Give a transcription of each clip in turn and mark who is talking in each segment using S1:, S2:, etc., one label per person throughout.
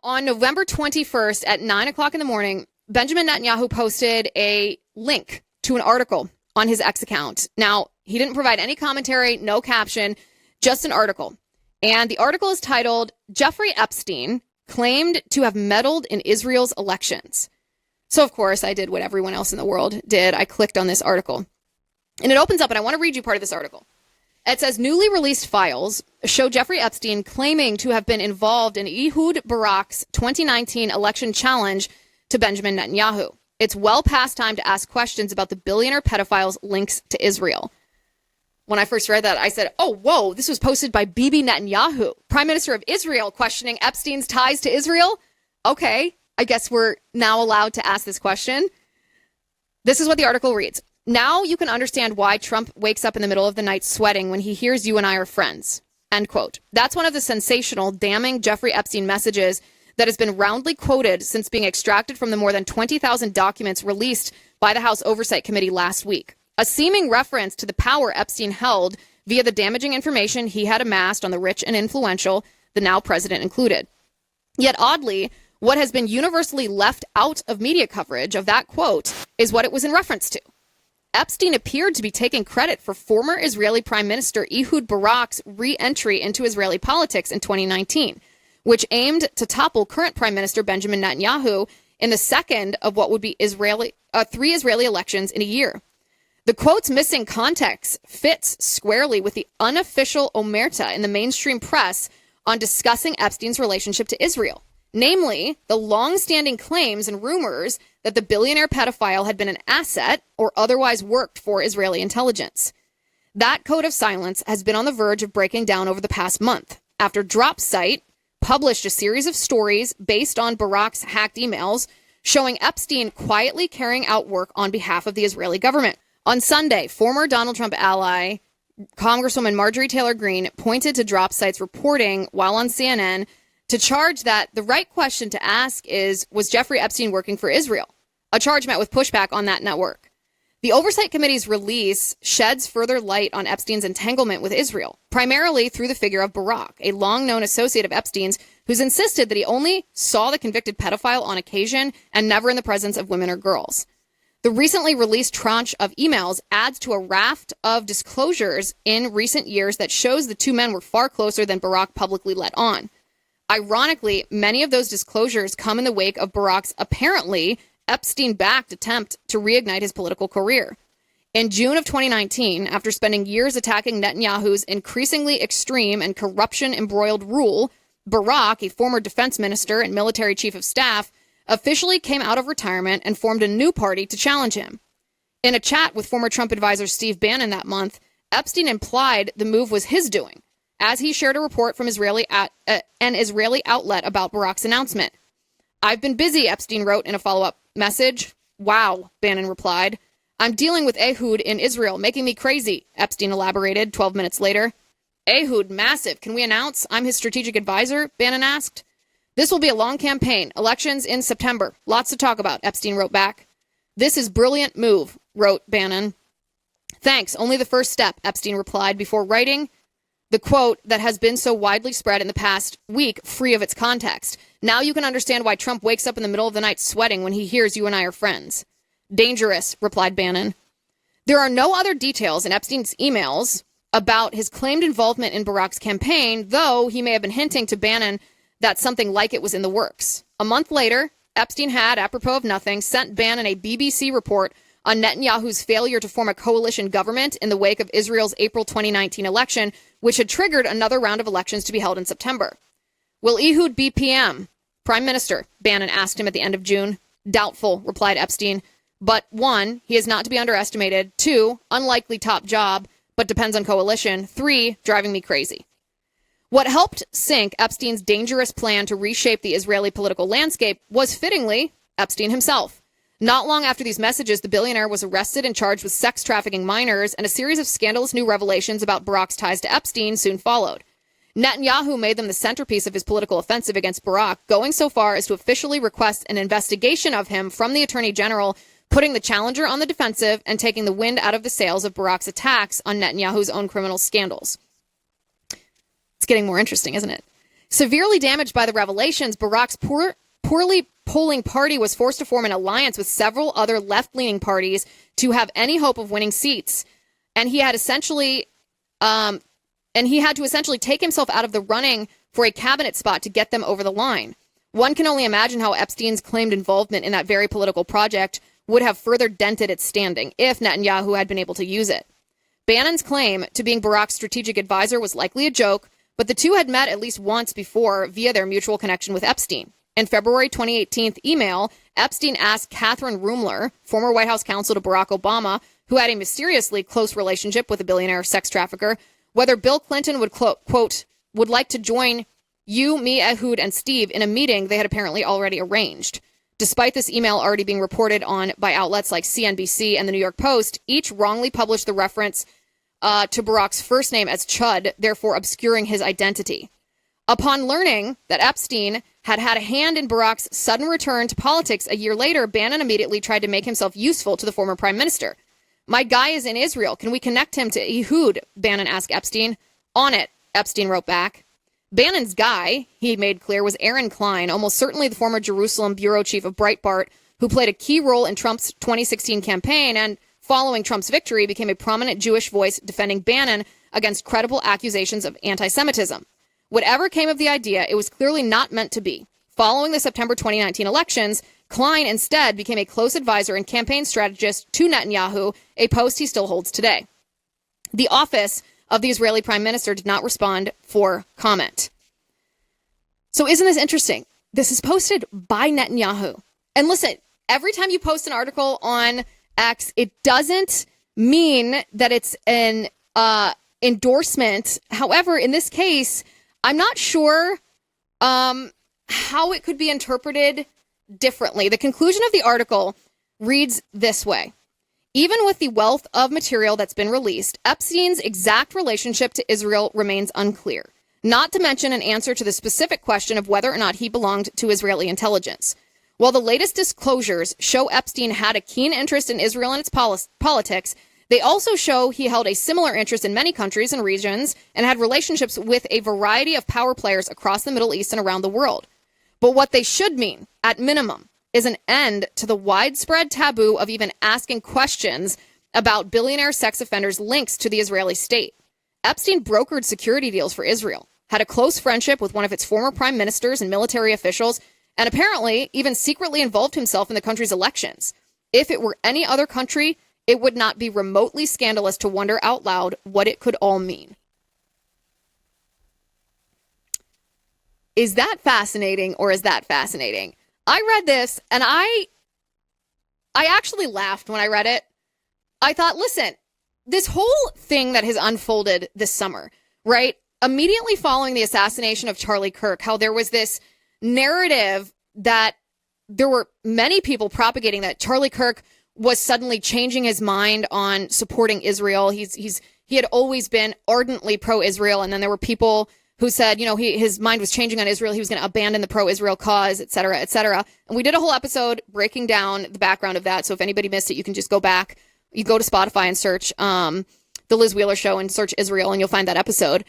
S1: on November 21st at 9 o'clock in the morning, Benjamin Netanyahu posted a link to an article on his X account. Now, he didn't provide any commentary, no caption, just an article. And the article is titled, Jeffrey Epstein claimed to have meddled in Israel's elections. So, of course, I did what everyone else in the world did. I clicked on this article. And it opens up, and I want to read you part of this article. It says, newly released files show Jeffrey Epstein claiming to have been involved in Ehud Barak's 2019 election challenge to Benjamin Netanyahu. It's well past time to ask questions about the billionaire pedophile's links to Israel. When I first read that, I said, oh, whoa, this was posted by Bibi Netanyahu, Prime Minister of Israel, questioning Epstein's ties to Israel. Okay, I guess we're now allowed to ask this question. This is what the article reads. Now you can understand why Trump wakes up in the middle of the night sweating when he hears you and I are friends. End quote. That's one of the sensational, damning Jeffrey Epstein messages that has been roundly quoted since being extracted from the more than 20,000 documents released by the House Oversight Committee last week. A seeming reference to the power Epstein held via the damaging information he had amassed on the rich and influential, the now president included. Yet oddly, what has been universally left out of media coverage of that quote is what it was in reference to. Epstein appeared to be taking credit for former Israeli Prime Minister Ehud Barak's re-entry into Israeli politics in 2019, which aimed to topple current Prime Minister Benjamin Netanyahu in the second of what would be three Israeli elections in a year. The quote's missing context fits squarely with the unofficial omerta in the mainstream press on discussing Epstein's relationship to Israel, namely the long-standing claims and rumors that the billionaire pedophile had been an asset or otherwise worked for Israeli intelligence. That code of silence has been on the verge of breaking down over the past month, after Dropsite published a series of stories based on Barak's hacked emails showing Epstein quietly carrying out work on behalf of the Israeli government. On Sunday, former Donald Trump ally, Congresswoman Marjorie Taylor Greene, pointed to Dropsite's reporting while on CNN to charge that the right question to ask is, was Jeffrey Epstein working for Israel? A charge met with pushback on that network. The Oversight Committee's release sheds further light on Epstein's entanglement with Israel, primarily through the figure of Barak, a long-known associate of Epstein's who's insisted that he only saw the convicted pedophile on occasion and never in the presence of women or girls. The recently released tranche of emails adds to a raft of disclosures in recent years that shows the two men were far closer than Barak publicly let on. Ironically, many of those disclosures come in the wake of Barak's apparently Epstein-backed attempt to reignite his political career. In June of 2019, after spending years attacking Netanyahu's increasingly extreme and corruption-embroiled rule, Barak, a former defense minister and military chief of staff, officially came out of retirement and formed a new party to challenge him. In a chat with former Trump advisor Steve Bannon that month, Epstein implied the move was his doing, as he shared a report from an Israeli outlet about Barak's announcement. I've been busy, Epstein wrote in a follow-up message. Wow, Bannon replied. I'm dealing with Ehud in Israel, making me crazy, Epstein elaborated 12 minutes later. Ehud, massive. Can we announce I'm his strategic advisor? Bannon asked. This will be a long campaign. Elections in September. Lots to talk about, Epstein wrote back. This is brilliant move, wrote Bannon. Thanks, only the first step, Epstein replied before writing the quote that has been so widely spread in the past week, free of its context. Now you can understand why Trump wakes up in the middle of the night sweating when he hears you and I are friends. Dangerous, replied Bannon. There are no other details in Epstein's emails about his claimed involvement in Barak's campaign, though he may have been hinting to Bannon that something like it was in the works. A month later, Epstein had, apropos of nothing, sent Bannon a BBC report on Netanyahu's failure to form a coalition government in the wake of Israel's April 2019 election, which had triggered another round of elections to be held in September. Will Ehud be PM? Prime Minister, Bannon asked him at the end of June. Doubtful, replied Epstein. But 1, he is not to be underestimated. 2, unlikely top job, but depends on coalition. 3, driving me crazy. What helped sink Epstein's dangerous plan to reshape the Israeli political landscape was, fittingly, Epstein himself. Not long after these messages, the billionaire was arrested and charged with sex trafficking minors, and a series of scandalous new revelations about Barak's ties to Epstein soon followed. Netanyahu made them the centerpiece of his political offensive against Barak, going so far as to officially request an investigation of him from the Attorney General, putting the challenger on the defensive and taking the wind out of the sails of Barak's attacks on Netanyahu's own criminal scandals. It's getting more interesting, isn't it? Severely damaged by the revelations, Barak's poorly polling party was forced to form an alliance with several other left-leaning parties to have any hope of winning seats. And he had to essentially take himself out of the running for a cabinet spot to get them over the line. One can only imagine how Epstein's claimed involvement in that very political project would have further dented its standing if Netanyahu had been able to use it. Bannon's claim to being Barak's strategic advisor was likely a joke, but the two had met at least once before via their mutual connection with Epstein. In February 2018 email, Epstein asked Catherine Rumler, former White House counsel to Barack Obama, who had a mysteriously close relationship with a billionaire sex trafficker, whether Bill Clinton would, quote, would like to join you, me, Ehud, and Steve in a meeting they had apparently already arranged. Despite this email already being reported on by outlets like CNBC and the New York Post, each wrongly published the reference to Barak's first name as Chud, therefore obscuring his identity. Upon learning that Epstein had had a hand in Barak's sudden return to politics a year later, Bannon immediately tried to make himself useful to the former prime minister. My guy is in Israel. Can we connect him to Ehud? Bannon asked Epstein. On it, Epstein wrote back. Bannon's guy, he made clear, was Aaron Klein, almost certainly the former Jerusalem bureau chief of Breitbart, who played a key role in Trump's 2016 campaign and, following Trump's victory, became a prominent Jewish voice defending Bannon against credible accusations of anti-Semitism. Whatever came of the idea, it was clearly not meant to be. Following the September 2019 elections, Klein instead became a close advisor and campaign strategist to Netanyahu, a post he still holds today. The office of the Israeli prime minister did not respond for comment. So isn't this interesting? This is posted by Netanyahu. And listen, every time you post an article on X, it doesn't mean that it's an endorsement. However, in this case, I'm not sure how it could be interpreted differently. The conclusion of the article reads this way. Even with the wealth of material that's been released, Epstein's exact relationship to Israel remains unclear, not to mention an answer to the specific question of whether or not he belonged to Israeli intelligence. While the latest disclosures show Epstein had a keen interest in Israel and its politics, they also show he held a similar interest in many countries and regions and had relationships with a variety of power players across the Middle East and around the world. But what they should mean, at minimum, is an end to the widespread taboo of even asking questions about billionaire sex offenders' links to the Israeli state. Epstein brokered security deals for Israel, had a close friendship with one of its former prime ministers and military officials, and apparently even secretly involved himself in the country's elections. If it were any other country, it would not be remotely scandalous to wonder out loud what it could all mean. Is that fascinating, or is that fascinating? I read this and I actually laughed when I read it. I thought, listen, this whole thing that has unfolded this summer, right? Immediately following the assassination of Charlie Kirk, how there was this narrative that there were many people propagating that Charlie Kirk was suddenly changing his mind on supporting Israel. He had always been ardently pro-Israel, and then there were people who said, his mind was changing on Israel. He was going to abandon the pro-Israel cause, et cetera, et cetera. And we did a whole episode breaking down the background of that. So if anybody missed it, you can just go back. You go to Spotify and search The Liz Wheeler Show and search Israel, and you'll find that episode.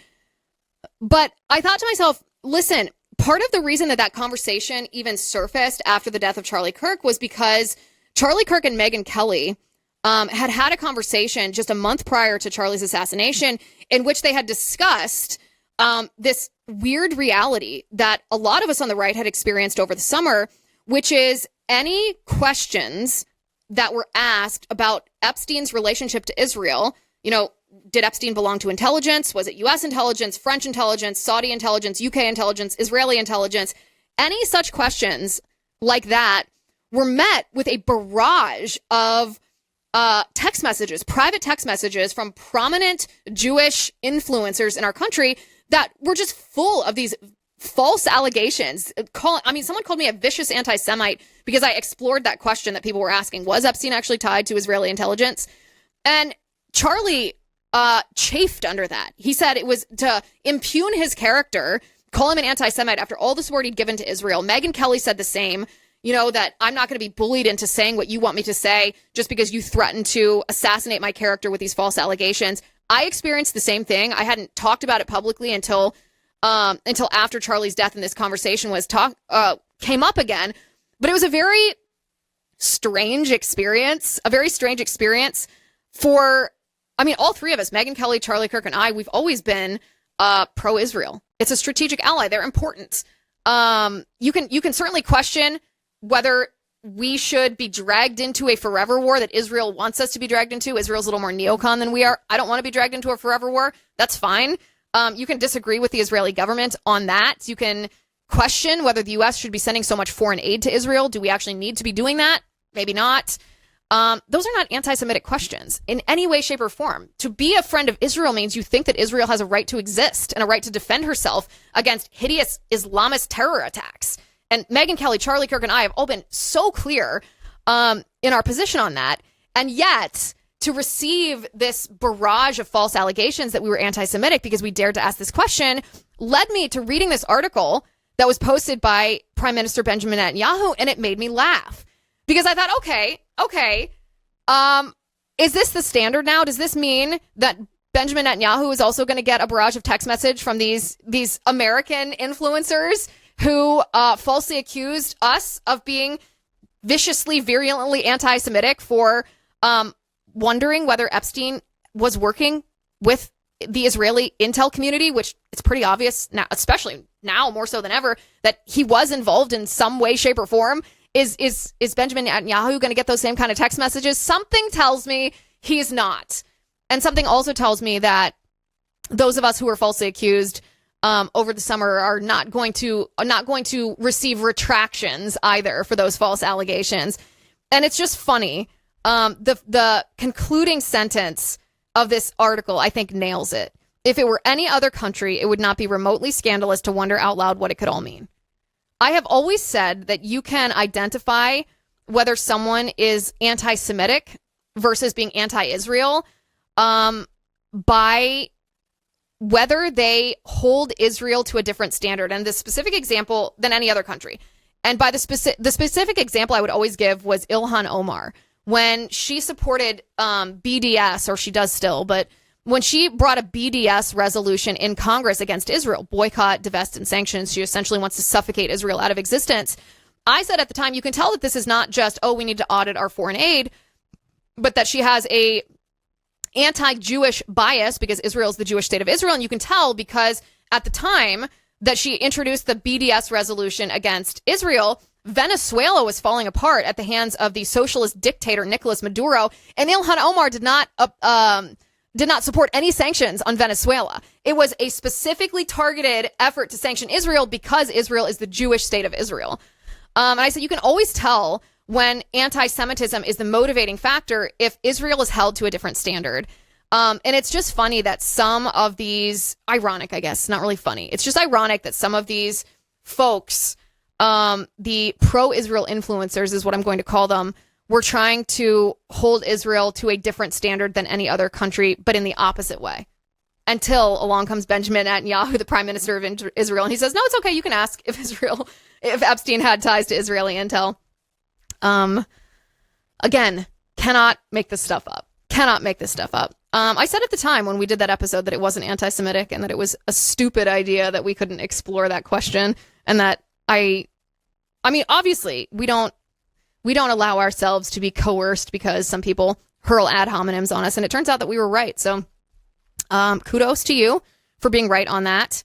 S1: But I thought to myself, listen, part of the reason that conversation even surfaced after the death of Charlie Kirk was because Charlie Kirk and Megyn Kelly had a conversation just a month prior to Charlie's assassination in which they had discussed this weird reality that a lot of us on the right had experienced over the summer, which is any questions that were asked about Epstein's relationship to Israel. Did Epstein belong to intelligence? Was it U.S. intelligence, French intelligence, Saudi intelligence, UK intelligence, Israeli intelligence? Any such questions like that were met with a barrage of text messages, private text messages from prominent Jewish influencers in our country that were just full of these false allegations. Someone called me a vicious anti-Semite because I explored that question that people were asking. Was Epstein actually tied to Israeli intelligence? And Charlie chafed under that. He said it was to impugn his character, call him an anti-Semite after all the support he'd given to Israel. Megyn Kelly said the same, that I'm not going to be bullied into saying what you want me to say just because you threatened to assassinate my character with these false allegations. I experienced the same thing. I hadn't talked about it publicly until until after Charlie's death, and this conversation came up again. But it was a very strange experience, for, all three of us, Megyn Kelly, Charlie Kirk, and I, we've always been pro-Israel. It's a strategic ally. They're important. You can certainly question whether we should be dragged into a forever war that Israel wants us to be dragged into. Israel's a little more neocon than we are. I don't want to be dragged into a forever war. That's fine. You can disagree with the Israeli government on that. You can question whether the U.S. should be sending so much foreign aid to Israel. Do we actually need to be doing that? Maybe not. Those are not anti-Semitic questions in any way, shape, or form. To be a friend of Israel means you think that Israel has a right to exist and a right to defend herself against hideous Islamist terror attacks. And Megyn Kelly, Charlie Kirk, and I have all been so clear in our position on that. And yet, to receive this barrage of false allegations that we were anti-Semitic because we dared to ask this question led me to reading this article that was posted by Prime Minister Benjamin Netanyahu, and it made me laugh. Because I thought, okay, is this the standard now? Does this mean that Benjamin Netanyahu is also going to get a barrage of text message from these American influencers who falsely accused us of being viciously, virulently anti-Semitic for wondering whether Epstein was working with the Israeli intel community, which it's pretty obvious now, especially now more so than ever, that he was involved in some way, shape, or form. Is Benjamin Netanyahu going to get those same kind of text messages? Something tells me he's not. And something also tells me that those of us who were falsely accused over the summer are not going to receive retractions either for those false allegations. And it's just funny. The concluding sentence of this article, I think, nails it. If it were any other country, it would not be remotely scandalous to wonder out loud what it could all mean. I have always said that you can identify whether someone is anti-Semitic versus being anti-Israel by whether they hold Israel to a different standard, and the specific example than any other country. And by the specific example I would always give was Ilhan Omar. When she supported BDS, or she does still, but when she brought a BDS resolution in Congress against Israel, boycott, divest, and sanctions, she essentially wants to suffocate Israel out of existence. I said at the time, you can tell that this is not just, we need to audit our foreign aid, but that she has a anti-Jewish bias because Israel is the Jewish state of Israel. And you can tell because at the time that she introduced the BDS resolution against Israel, Venezuela was falling apart at the hands of the socialist dictator Nicolas Maduro, and Ilhan Omar did not support any sanctions on Venezuela. It was a specifically targeted effort to sanction Israel because Israel is the Jewish state of Israel. And I said you can always tell when anti-Semitism is the motivating factor if Israel is held to a different standard. And it's just funny that some of these, ironic, I guess, not really funny. It's just ironic that some of these folks, the pro-Israel influencers is what I'm going to call them, were trying to hold Israel to a different standard than any other country, but in the opposite way. Until along comes Benjamin Netanyahu, the prime minister of Israel, and he says, no, it's okay, you can ask if Epstein had ties to Israeli intel. Again, cannot make this stuff up. I said at the time when we did that episode that it wasn't anti-Semitic and that it was a stupid idea that we couldn't explore that question, and that obviously we don't allow ourselves to be coerced because some people hurl ad hominems on us, and it turns out that we were right. So kudos to you for being right on that.